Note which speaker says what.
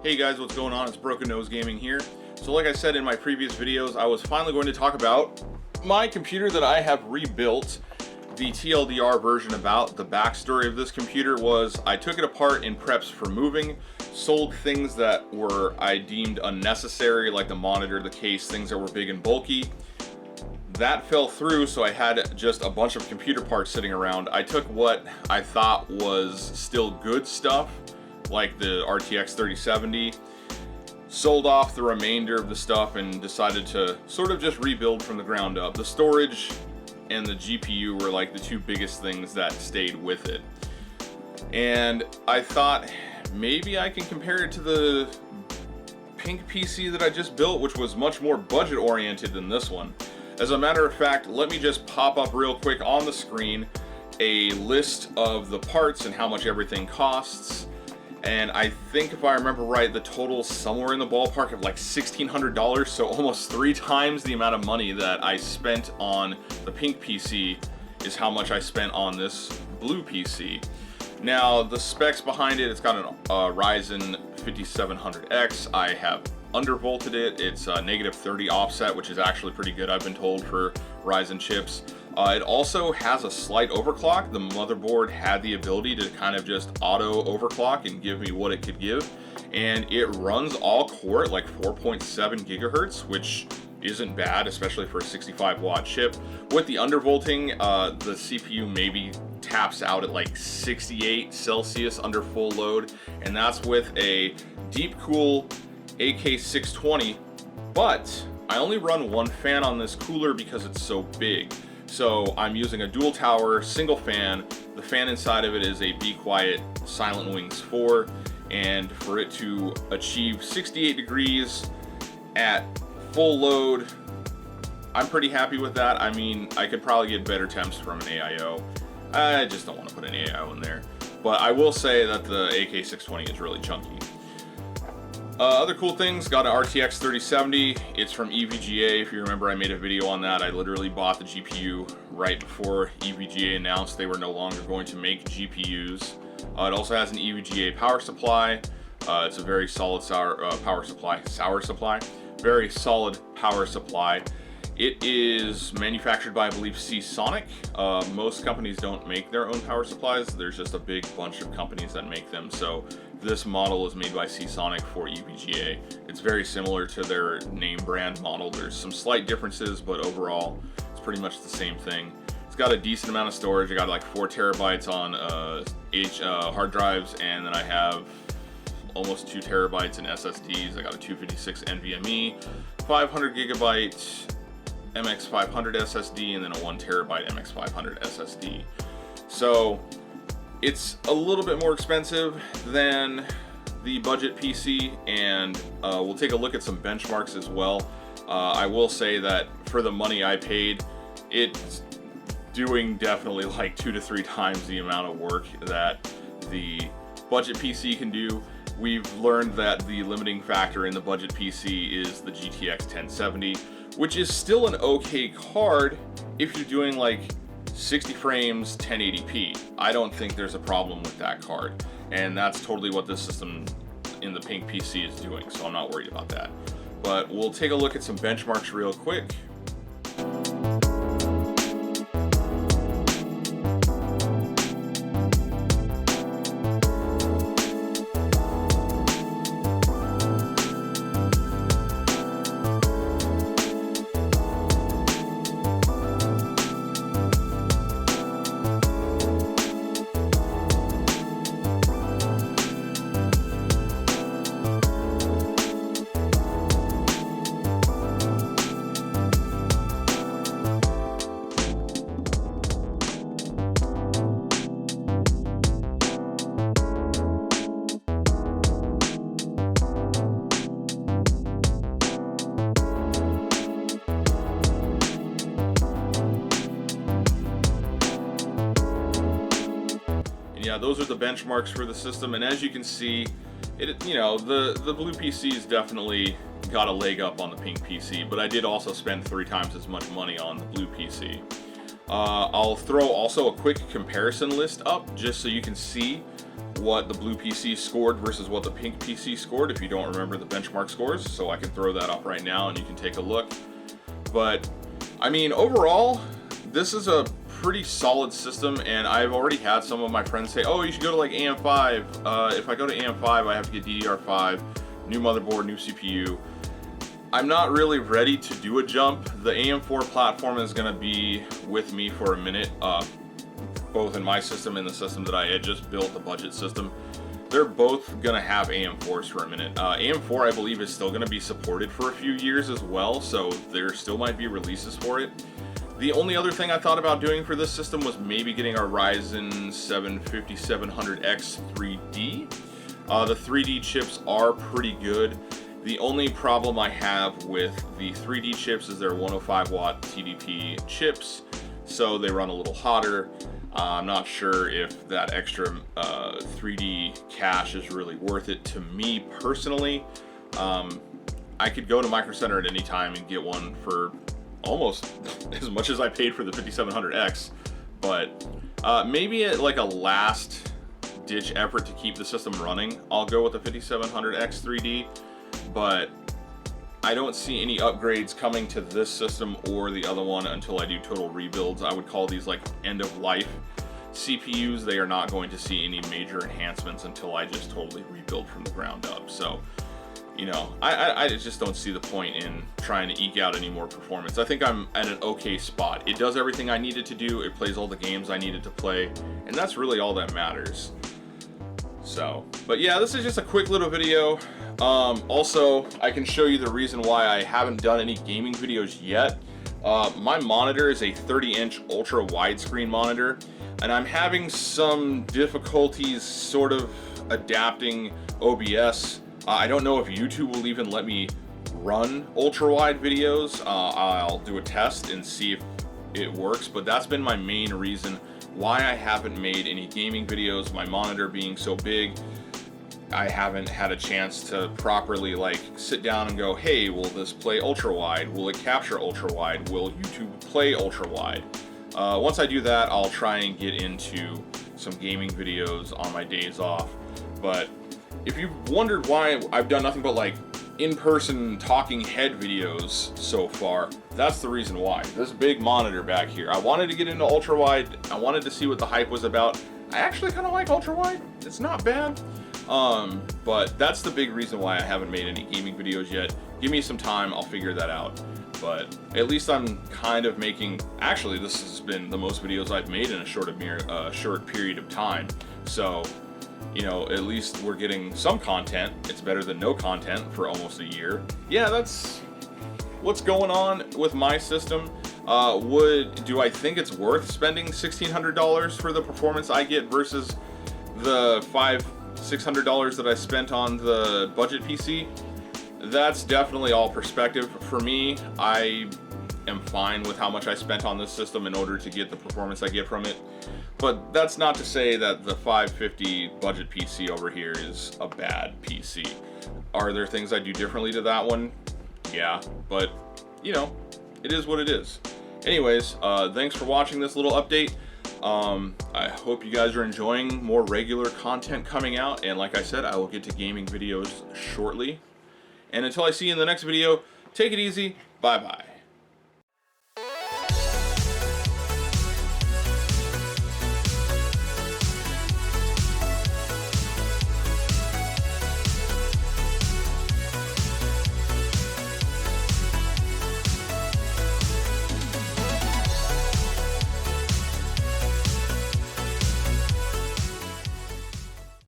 Speaker 1: Hey guys, what's going on? It's Broken Nose Gaming here. So like I said in my previous videos, I was finally going to talk about my computer that I have rebuilt. The TLDR version about the backstory of this computer was I took it apart in preps for moving, sold things that I deemed unnecessary, like the monitor, the case, things that were big and bulky. That fell through, so I had just a bunch of computer parts sitting around. I took what I thought was still good stuff, like the RTX 3070, sold off the remainder of the stuff and decided to sort of just rebuild from the ground up. The storage and the GPU were like the two biggest things that stayed with it. And I thought maybe I can compare it to the Pink PC that I just built, which was much more budget oriented than this one. As a matter of fact, let me just pop up real quick on the screen a list of the parts and how much everything costs. And I think if I remember right, the total somewhere in the ballpark of like $1,600, so almost 3 times the amount of money that I spent on the Pink PC is how much I spent on this blue PC. Now, the specs behind it, it's got a Ryzen 5700X. I have undervolted it. It's a -30 offset, which is actually pretty good, I've been told, for Ryzen chips. It also has a slight overclock. The motherboard had the ability to kind of just auto overclock and give me what it could give. And it runs all core at like 4.7 gigahertz, which isn't bad, especially for a 65 watt chip. With the undervolting, the CPU maybe taps out at like 68 Celsius under full load, and that's with a Deepcool AK620, but I only run one fan on this cooler because it's so big. So I'm using a dual tower, single fan. The fan inside of it is a Be Quiet Silent Wings 4, and for it to achieve 68 degrees at full load, I'm pretty happy with that. I mean, I could probably get better temps from an AIO. I just don't want to put an AIO in there. But I will say that the AK620 is really chunky. Other cool things, got an RTX 3070. It's from EVGA. If you remember, I made a video on that. I literally bought the GPU right before EVGA announced they were no longer going to make GPUs. It also has an EVGA power supply. It's a very solid power supply. Very solid power supply. It is manufactured by, I believe, Seasonic. Most companies don't make their own power supplies. There's just a big bunch of companies that make them. So this model is made by Seasonic for EVGA. It's very similar to their name brand model. There's some slight differences, but overall, it's pretty much the same thing. It's got a decent amount of storage. I got like 4 terabytes on hard drives, and then I have almost 2 terabytes in SSDs. I got a 256 NVMe, 500 gigabyte MX500 SSD, and then a 1 terabyte MX500 SSD. So it's a little bit more expensive than the budget PC, and we'll take a look at some benchmarks as well. I will say that for the money I paid, it's doing definitely like 2 to 3 times the amount of work that the budget PC can do. We've learned that the limiting factor in the budget PC is the GTX 1070, which is still an okay card if you're doing like 60 frames 1080p. I don't think there's a problem with that card, and that's totally what this system in the Pink PC is doing, so I'm not worried about that. But we'll take a look at some benchmarks real quick. Yeah, those are the benchmarks for the system, and as you can see, the blue PC's definitely got a leg up on the Pink PC, but I did also spend 3 times as much money on the blue PC. I'll throw also a quick comparison list up just so you can see what the blue PC scored versus what the pink PC scored, if you don't remember the benchmark scores. So I can throw that up right now and you can take a look. But I mean, overall, this is a pretty solid system, and I've already had some of my friends say, oh, you should go to like AM5. If I go to AM5, I have to get DDR5, new motherboard, new CPU. I'm not really ready to do a jump. The AM4 platform is going to be with me for a minute, both in my system and the system that I had just built, the budget system. They're both going to have AM4s for a minute. AM4, I believe, is still going to be supported for a few years as well, so there still might be releases for it. The only other thing I thought about doing for this system was maybe getting a Ryzen 7 5700X 3D. The 3D chips are pretty good. The only problem I have with the 3D chips is they're 105 watt TDP chips, so they run a little hotter. I'm not sure if that extra 3D cache is really worth it to me personally. I could go to Micro Center at any time and get one for almost as much as I paid for the 5700X, but maybe at like a last ditch effort to keep the system running, I'll go with the 5700X 3D, but I don't see any upgrades coming to this system or the other one until I do total rebuilds. I would call these like end of life CPUs. They are not going to see any major enhancements until I just totally rebuild from the ground up. So, you know, I just don't see the point in trying to eke out any more performance. I think I'm at an okay spot. It does everything I needed to do. It plays all the games I needed to play, and that's really all that matters. So, but yeah, this is just a quick little video. Also, I can show you the reason why I haven't done any gaming videos yet. My monitor is a 30-inch ultra widescreen monitor, and I'm having some difficulties sort of adapting OBS. I don't know if YouTube will even let me run ultra wide videos. I'll do a test and see if it works, but that's been my main reason why I haven't made any gaming videos. My monitor being so big, I haven't had a chance to properly like sit down and go, hey, will this play ultra wide? Will it capture ultra wide? Will YouTube play ultra wide? Once I do that, I'll try and get into some gaming videos on my days off. But if you've wondered why I've done nothing but like in-person talking head videos so far, that's the reason why. This big monitor back here. I wanted to get into ultra wide. I wanted to see what the hype was about. I actually kind of like ultra wide. It's not bad. But that's the big reason why I haven't made any gaming videos yet. Give me some time, I'll figure that out. But at least I'm kind of making, actually this has been the most videos I've made in a short period of time. So, you know, at least we're getting some content. It's better than no content for almost a year. Yeah, that's what's going on with my system. Do I think it's worth spending $1,600 for the performance I get versus the $600 that I spent on the budget PC? That's definitely all perspective. For me, I am fine with how much I spent on this system in order to get the performance I get from it. But that's not to say that the $550 budget PC over here is a bad PC. Are there things I do differently to that one? Yeah, but you know, it is what it is. Anyways, thanks for watching this little update. I hope you guys are enjoying more regular content coming out, and like I said, I will get to gaming videos shortly. And until I see you in the next video, take it easy. Bye bye.